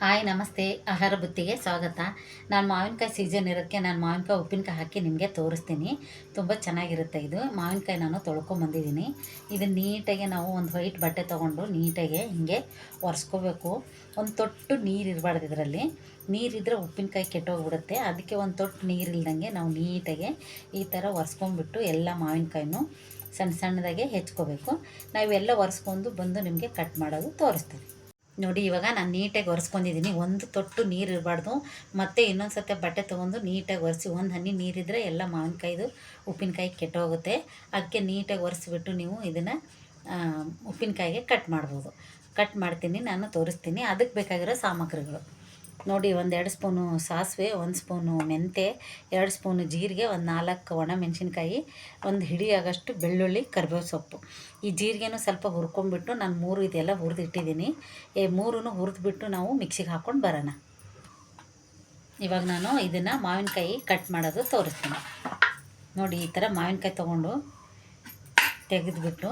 Hi ನಮಸ್ತೆ. ಆಹಾರ ಬುತ್ತಿಗೆ ಸ್ವಾಗತ. ನಾನು ಮಾವಿನಕಾಯಿ ಸೀಸನ್ ಇರೋದಕ್ಕೆ ನಾನು ಮಾವಿನಕಾಯಿ ಉಪ್ಪಿನಕಾಯಿ ಹಾಕಿ ನಿಮಗೆ ತೋರಿಸ್ತೀನಿ. ತುಂಬ ಚೆನ್ನಾಗಿರುತ್ತೆ ಇದು. ಮಾವಿನಕಾಯಿ ನಾನು ತೊಳ್ಕೊಂಬಂದಿದ್ದೀನಿ. ಇದನ್ನು ನೀಟಾಗಿ ನಾವು ಒಂದು ವೈಟ್ ಬಟ್ಟೆ ತೊಗೊಂಡು ನೀಟಾಗಿ ಹಿಂಗೆ ಒರೆಸ್ಕೋಬೇಕು. ಒಂದು ತೊಟ್ಟು ನೀರು ಇರಬಾರ್ದು ಇದರಲ್ಲಿ. ನೀರಿದ್ದರೆ ಉಪ್ಪಿನಕಾಯಿ ಕೆಟ್ಟೋಗ್ಬಿಡುತ್ತೆ. ಅದಕ್ಕೆ ಒಂದು ತೊಟ್ಟು ನೀರು ಇಲ್ದಂಗೆ ನಾವು ನೀಟಾಗಿ ಈ ಥರ ಒರೆಸ್ಕೊಂಡ್ಬಿಟ್ಟು ಎಲ್ಲ ಮಾವಿನಕಾಯಿನೂ ಸಣ್ಣ ಸಣ್ಣದಾಗೆ ಹೆಚ್ಕೋಬೇಕು. ನಾವೆಲ್ಲ ಒರೆಸ್ಕೊಂಡು ಬಂದು ನಿಮಗೆ ಕಟ್ ಮಾಡೋದು ತೋರಿಸ್ತೀವಿ. ನೋಡಿ, ಇವಾಗ ನಾನು ನೀಟಾಗಿ ಒರೆಸ್ಕೊಂಡಿದ್ದೀನಿ. ಒಂದು ತೊಟ್ಟು ನೀರು ಇರಬಾರ್ದು. ಮತ್ತು ಇನ್ನೊಂದು ಸತಿ ಬಟ್ಟೆ ತೊಗೊಂಡು ನೀಟಾಗಿ ಒರೆಸಿ, ಒಂದು ಹನಿ ನೀರಿದ್ದರೆ ಎಲ್ಲ ಮಾವಿನಕಾಯಿದು ಉಪ್ಪಿನಕಾಯಿ ಕೆಟ್ಟೋಗುತ್ತೆ. ಅದಕ್ಕೆ ನೀಟಾಗಿ ಒರೆಸ್ಬಿಟ್ಟು ನೀವು ಇದನ್ನು ಉಪ್ಪಿನಕಾಯಿಗೆ ಕಟ್ ಮಾಡ್ಬೋದು. ಕಟ್ ಮಾಡ್ತೀನಿ, ನಾನು ತೋರಿಸ್ತೀನಿ. ಅದಕ್ಕೆ ಬೇಕಾಗಿರೋ ಸಾಮಗ್ರಿಗಳು ನೋಡಿ: 1-2 ಸ್ಪೂನು ಸಾಸಿವೆ, 1 ಸ್ಪೂನು ಮೆಂತೆ, 2 ಸ್ಪೂನು ಜೀರಿಗೆ, ಒಂದು 4 ಒಣಮೆಣಸಿನ್ಕಾಯಿ, ಒಂದು ಹಿಡಿಯಾಗಷ್ಟು ಬೆಳ್ಳುಳ್ಳಿ, ಕರಿಬೇವು ಸೊಪ್ಪು. ಈ ಜೀರಿಗೆನೂ ಸ್ವಲ್ಪ ಹುರ್ಕೊಂಡ್ಬಿಟ್ಟು ನಾನು 3 ಇದೆಲ್ಲ ಹುರಿದಿಟ್ಟಿದ್ದೀನಿ. 3 ಹುರಿದ್ಬಿಟ್ಟು ನಾವು ಮಿಕ್ಸಿಗೆ ಹಾಕ್ಕೊಂಡು ಬರೋಣ. ಇವಾಗ ನಾನು ಇದನ್ನು ಮಾವಿನಕಾಯಿ ಕಟ್ ಮಾಡೋದು ತೋರಿಸ್ತೀನಿ. ನೋಡಿ, ಈ ಥರ ಮಾವಿನಕಾಯಿ ತೊಗೊಂಡು ತೆಗೆದುಬಿಟ್ಟು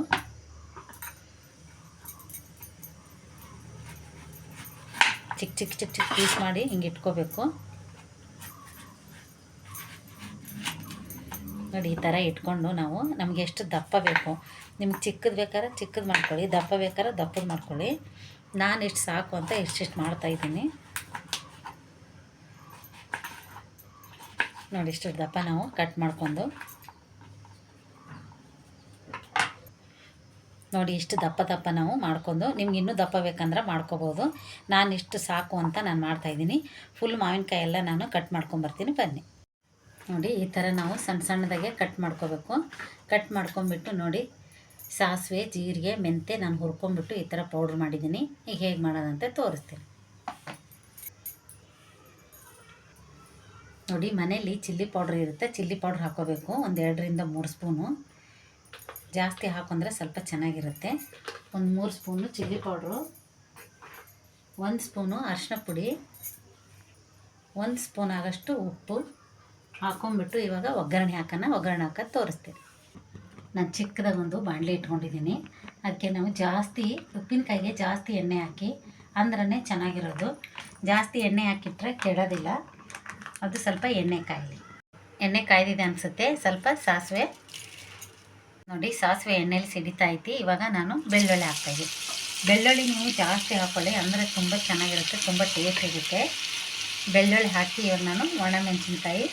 ಚಿಕ್ಕ ಚಿಕ್ಕ ಚಿಕ್ಕ ಚಿಕ್ಕ ಪೀಸ್ ಮಾಡಿ ಹಿಂಗೆ ಇಟ್ಕೋಬೇಕು. ನೋಡಿ, ಈ ಥರ ಇಟ್ಕೊಂಡು ನಾವು ನಮಗೆ ಎಷ್ಟು ದಪ್ಪ ಬೇಕು, ನಿಮ್ಗೆ ಚಿಕ್ಕದು ಬೇಕಾದ್ರೆ ಚಿಕ್ಕದು ಮಾಡ್ಕೊಳ್ಳಿ, ದಪ್ಪ ಬೇಕಾದ್ರೆ ದಪ್ಪದು ಮಾಡ್ಕೊಳ್ಳಿ. ನಾನು ಎಷ್ಟು ಸಾಕು ಅಂತ ಇಷ್ಟಿಷ್ಟು ಮಾಡ್ತಾಯಿದ್ದೀನಿ. ನೋಡಿ, ಇಷ್ಟು ದಪ್ಪ ನಾವು ಕಟ್ ಮಾಡ್ಕೊಂಡು, ನೋಡಿ ಇಷ್ಟು ದಪ್ಪ ನಾವು ಮಾಡ್ಕೊಂಡು, ನಿಮ್ಗೆ ಇನ್ನೂ ದಪ್ಪ ಬೇಕಂದ್ರೆ ಮಾಡ್ಕೋಬೋದು. ನಾನು ಇಷ್ಟು ಸಾಕು ಅಂತ ನಾನು ಮಾಡ್ತಾಯಿದ್ದೀನಿ. ಫುಲ್ ಮಾವಿನಕಾಯಿ ಎಲ್ಲ ನಾನು ಕಟ್ ಮಾಡ್ಕೊಂಬರ್ತೀನಿ, ಬನ್ನಿ. ನೋಡಿ, ಈ ಥರ ನಾವು ಸಣ್ಣ ಸಣ್ಣದಾಗೆ ಕಟ್ ಮಾಡ್ಕೋಬೇಕು. ಕಟ್ ಮಾಡ್ಕೊಂಬಿಟ್ಟು ನೋಡಿ, ಸಾಸಿವೆ, ಜೀರಿಗೆ, ಮೆಂತೆ ನಾನು ಹುರ್ಕೊಂಬಿಟ್ಟು ಈ ಥರ ಪೌಡ್ರ್ ಮಾಡಿದ್ದೀನಿ. ಈಗ ಹೇಗೆ ಮಾಡೋದಂತೆ ತೋರಿಸ್ತೀನಿ. ನೋಡಿ, ಮನೇಲಿ ಚಿಲ್ಲಿ ಪೌಡ್ರ್ ಇರುತ್ತೆ, ಚಿಲ್ಲಿ ಪೌಡ್ರ್ ಹಾಕ್ಕೋಬೇಕು. ಒಂದು 2-3 ಸ್ಪೂನು. ಜಾಸ್ತಿ ಹಾಕೊಂಡ್ರೆ ಸ್ವಲ್ಪ ಚೆನ್ನಾಗಿರುತ್ತೆ. ಒಂದು 3 ಸ್ಪೂನು ಚಿಲ್ಲಿ ಪೌಡ್ರು, 1 ಸ್ಪೂನು ಅರಿಶಿನ ಪುಡಿ, 1 ಸ್ಪೂನ್ ಆಗೋಷ್ಟು ಉಪ್ಪು ಹಾಕೊಂಡ್ಬಿಟ್ಟು ಇವಾಗ ಒಗ್ಗರಣೆ ಹಾಕೋದು ತೋರಿಸ್ತೀನಿ. ನಾನು ಚಿಕ್ಕದಾಗ ಒಂದು ಬಾಣಲೆ ಇಟ್ಕೊಂಡಿದ್ದೀನಿ. ಅದಕ್ಕೆ ನಾವು ಜಾಸ್ತಿ ಉಪ್ಪಿನಕಾಯಿಗೆ ಜಾಸ್ತಿ ಎಣ್ಣೆ ಹಾಕಿ ಅಂದ್ರೇ ಚೆನ್ನಾಗಿರೋದು. ಜಾಸ್ತಿ ಎಣ್ಣೆ ಹಾಕಿಟ್ರೆ ಕೆಡೋದಿಲ್ಲ. ಅದು ಸ್ವಲ್ಪ ಎಣ್ಣೆ ಕಾಯಲಿ. ಎಣ್ಣೆ ಕಾಯ್ದಿದೆ ಅನಿಸುತ್ತೆ. ಸ್ವಲ್ಪ ಸಾಸಿವೆ, ನೋಡಿ ಸಾಸಿವೆ ಎಣ್ಣೆಲಿ ಸಿಡಿತಾ ಐತಿ. ಇವಾಗ ನಾನು ಬೆಳ್ಳುಳ್ಳಿ ಹಾಕ್ತಾಯಿದ್ದೀನಿ. ಬೆಳ್ಳುಳ್ಳಿ ನೀವು ಜಾಸ್ತಿ ಹಾಕ್ಕೊಳ್ಳಿ, ಅಂದರೆ ತುಂಬ ಚೆನ್ನಾಗಿರುತ್ತೆ, ತುಂಬ ಟೇಸ್ಟ್ ಇರುತ್ತೆ. ಬೆಳ್ಳುಳ್ಳಿ ಹಾಕಿ ಇವಾಗ ನಾನು ಒಣಮೆಣಸಿನ್ಕಾಯಿ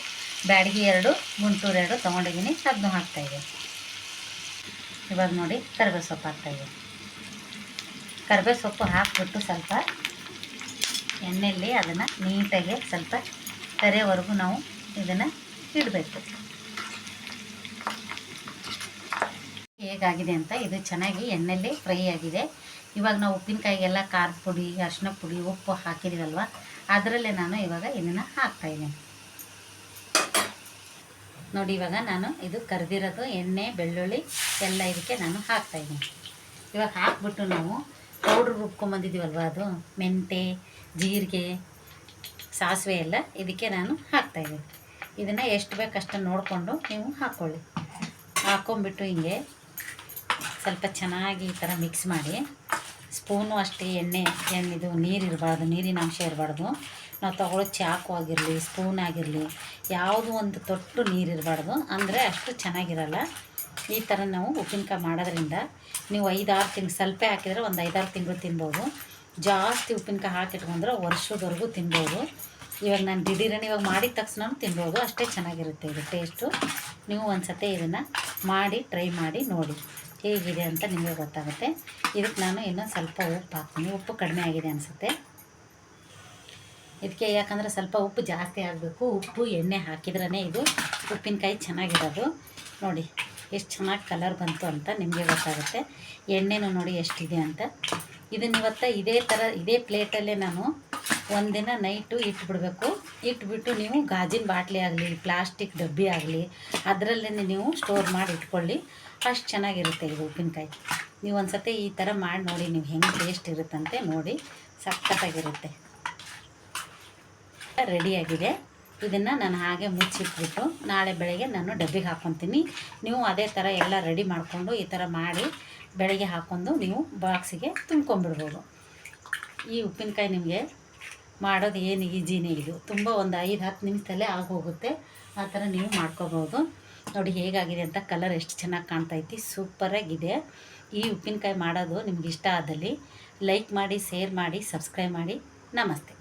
ಬ್ಯಾಡಗಿ 2, ಗುಂಟೂರು 2 ತೊಗೊಂಡಿದ್ದೀನಿ, ಅದನ್ನು ಹಾಕ್ತಾಯಿದ್ದೀನಿ. ಇವಾಗ ನೋಡಿ ಕರಿಬೇವು ಸೊಪ್ಪು ಹಾಕ್ತಾಯಿದ್ದೀನಿ. ಕರಿಬೇವು ಸೊಪ್ಪು ಹಾಕಿಬಿಟ್ಟು ಸ್ವಲ್ಪ ಎಣ್ಣೆಯಲ್ಲಿ ಅದನ್ನು ನೀಟಾಗಿ ಸ್ವಲ್ಪ ಕರಿಯವರೆಗೂ ನಾವು ಇದನ್ನು ಇಡಬೇಕು. ಹೇಗಾಗಿದೆ ಅಂತ, ಇದು ಚೆನ್ನಾಗಿ ಎಣ್ಣೆಯಲ್ಲಿ ಫ್ರೈ ಆಗಿದೆ. ಇವಾಗ ನಾವು ಉಪ್ಪಿನಕಾಯಿಗೆಲ್ಲ ಖಾರದ ಪುಡಿ, ಅರಿಶಿನ ಪುಡಿ, ಉಪ್ಪು ಹಾಕಿದ್ದೀವಲ್ವ, ಅದರಲ್ಲೇ ನಾನು ಇವಾಗ ಇದನ್ನು ಹಾಕ್ತಾಯಿದ್ದೀನಿ. ನೋಡಿ, ಇವಾಗ ನಾನು ಇದು ಕರೆದಿರೋದು ಎಣ್ಣೆ, ಬೆಳ್ಳುಳ್ಳಿ ಎಲ್ಲ ಇದಕ್ಕೆ ನಾನು ಹಾಕ್ತಾಯಿದ್ದೀನಿ. ಇವಾಗ ಹಾಕ್ಬಿಟ್ಟು ನಾವು ಪೌಡ್ರ್ ರುಬ್ಕೊಂಬಂದಿದ್ದೀವಲ್ವ, ಅದು ಮೆಂತೆ, ಜೀರಿಗೆ, ಸಾಸಿವೆ ಎಲ್ಲ ಇದಕ್ಕೆ ನಾನು ಹಾಕ್ತಾಯಿದ್ದೀನಿ. ಇದನ್ನು ಎಷ್ಟು ಬೇಕು ಅಷ್ಟನ್ನು ನೋಡಿಕೊಂಡು ನೀವು ಹಾಕ್ಕೊಳ್ಳಿ. ಹಾಕ್ಕೊಂಬಿಟ್ಟು ಹಿಂಗೆ ಸ್ವಲ್ಪ ಚೆನ್ನಾಗಿ ಈ ಥರ ಮಿಕ್ಸ್ ಮಾಡಿ, ಸ್ಪೂನು ಅಷ್ಟೇ ಇದು ನೀರಿರಬಾರ್ದು, ನೀರಿನ ಅಂಶ ಇರಬಾರ್ದು. ನಾವು ತಗೊಳ್ಳೋ ಚಾಕು ಆಗಿರಲಿ, ಸ್ಪೂನ್ ಆಗಿರಲಿ, ಯಾವುದು ಒಂದು ತೊಟ್ಟು ನೀರಿರಬಾರ್ದು, ಅಂದರೆ ಅಷ್ಟು ಚೆನ್ನಾಗಿರಲ್ಲ. ಈ ಥರ ನಾವು ಉಪ್ಪಿನಕಾಯಿ ಮಾಡೋದ್ರಿಂದ ನೀವು 5-6 ತಿಂಗಳು ಸ್ವಲ್ಪ ಹಾಕಿದರೆ ಒಂದು 5-6 ತಿಂಗಳು ತಿನ್ಬೋದು. ಜಾಸ್ತಿ ಉಪ್ಪಿನಕಾಯಿ ಹಾಕಿಟ್ಕೊಂಡ್ರೆ ವರ್ಷದವರೆಗೂ ತಿನ್ಬೋದು. ಇವಾಗ ನಾನು ದಿಢೀರನೇ ಇವಾಗ ಮಾಡಿದ ತಕ್ಷಣ ತಿನ್ಬೋದು, ಅಷ್ಟೇ ಚೆನ್ನಾಗಿರುತ್ತೆ ಇದು ಟೇಸ್ಟು. ನೀವು ಒಂದು ಸತಿ ಇದನ್ನು ಮಾಡಿ ಟ್ರೈ ಮಾಡಿ ನೋಡಿ ಹೇಗಿದೆ ಅಂತ ನಿಮಗೆ ಗೊತ್ತಾಗುತ್ತೆ. ಇದಕ್ಕೆ ನಾನು ಇನ್ನೊಂದು ಸ್ವಲ್ಪ ಉಪ್ಪು ಹಾಕ್ತೀನಿ. ಉಪ್ಪು ಕಡಿಮೆ ಆಗಿದೆ ಅನಿಸುತ್ತೆ ಇದಕ್ಕೆ, ಯಾಕಂದರೆ ಸ್ವಲ್ಪ ಉಪ್ಪು ಜಾಸ್ತಿ ಆಗಬೇಕು. ಉಪ್ಪು ಎಣ್ಣೆ ಹಾಕಿದ್ರೇ ಇದು ಉಪ್ಪಿನಕಾಯಿ ಚೆನ್ನಾಗಿರೋದು. ನೋಡಿ ಎಷ್ಟು ಚೆನ್ನಾಗಿ ಕಲರ್ ಬಂತು ಅಂತ ನಿಮಗೆ ಗೊತ್ತಾಗುತ್ತೆ. ಎಣ್ಣೆನೂ ನೋಡಿ ಎಷ್ಟಿದೆ ಅಂತ. ಇದನ್ನು ಇವತ್ತು ಇದೇ ಪ್ಲೇಟಲ್ಲೇ ನಾನು ಒಂದಿನ ನೈಟು ಇಟ್ಬಿಡಬೇಕು. ಇಟ್ಬಿಟ್ಟು ನೀವು ಗಾಜಿನ ಬಾಟ್ಲಿ ಆಗಲಿ, ಪ್ಲಾಸ್ಟಿಕ್ ಡಬ್ಬಿ ಆಗಲಿ, ಅದರಲ್ಲೇ ನೀವು ಸ್ಟೋರ್ ಮಾಡಿ ಇಟ್ಕೊಳ್ಳಿ. ಅಷ್ಟು ಚೆನ್ನಾಗಿರುತ್ತೆ ಇದು ಉಪ್ಪಿನಕಾಯಿ. ನೀವು ಒಂದು ಸತಿ ಈ ಥರ ಮಾಡಿ ನೋಡಿ, ನೀವು ಹೆಂಗೆ ಟೇಸ್ಟ್ ಇರುತ್ತಂತೆ ನೋಡಿ, ಸಖತ್ತಾಗಿರುತ್ತೆ. ರೆಡಿಯಾಗಿದೆ. ಇದನ್ನು ನಾನು ಹಾಗೆ ಮುಚ್ಚಿಟ್ಬಿಟ್ಟು ನಾಳೆ ಬೆಳಗ್ಗೆ ನಾನು ಡಬ್ಬಿಗೆ ಹಾಕ್ಕೊತೀನಿ. ನೀವು ಅದೇ ಥರ ಎಲ್ಲ ರೆಡಿ ಮಾಡಿಕೊಂಡು ಈ ಥರ ಮಾಡಿ ಬೆಳಗ್ಗೆ ಹಾಕ್ಕೊಂಡು ನೀವು ಬಾಕ್ಸಿಗೆ ತುಂಬ್ಕೊಂಬಿಡ್ಬೋದು. ಈ ಉಪ್ಪಿನಕಾಯಿ ನಿಮಗೆ ಮಾಡೋದು ಏನು ಈಜಿನೇ ಇದು, ತುಂಬ ಒಂದು 5-10 ನಿಮಿಷದಲ್ಲೇ ಆಗೋಗುತ್ತೆ. ಆ ಥರ ನೀವು ಮಾಡ್ಕೋಬೋದು. ನೋಡಿ ಹೇಗಾಗಿದೆ ಅಂತ, ಕಲರ್ ಎಷ್ಟು ಚೆನ್ನಾಗಿ ಕಾಣ್ತೈತಿ, ಸೂಪರಾಗಿದೆ. ಈ ಉಪ್ಪಿನಕಾಯಿ ಮಾಡೋದು ನಿಮ್ಗೆ ಇಷ್ಟ ಆದಲ್ಲಿ ಲೈಕ್ ಮಾಡಿ, ಶೇರ್ ಮಾಡಿ, ಸಬ್ಸ್ಕ್ರೈಬ್ ಮಾಡಿ. ನಮಸ್ತೆ.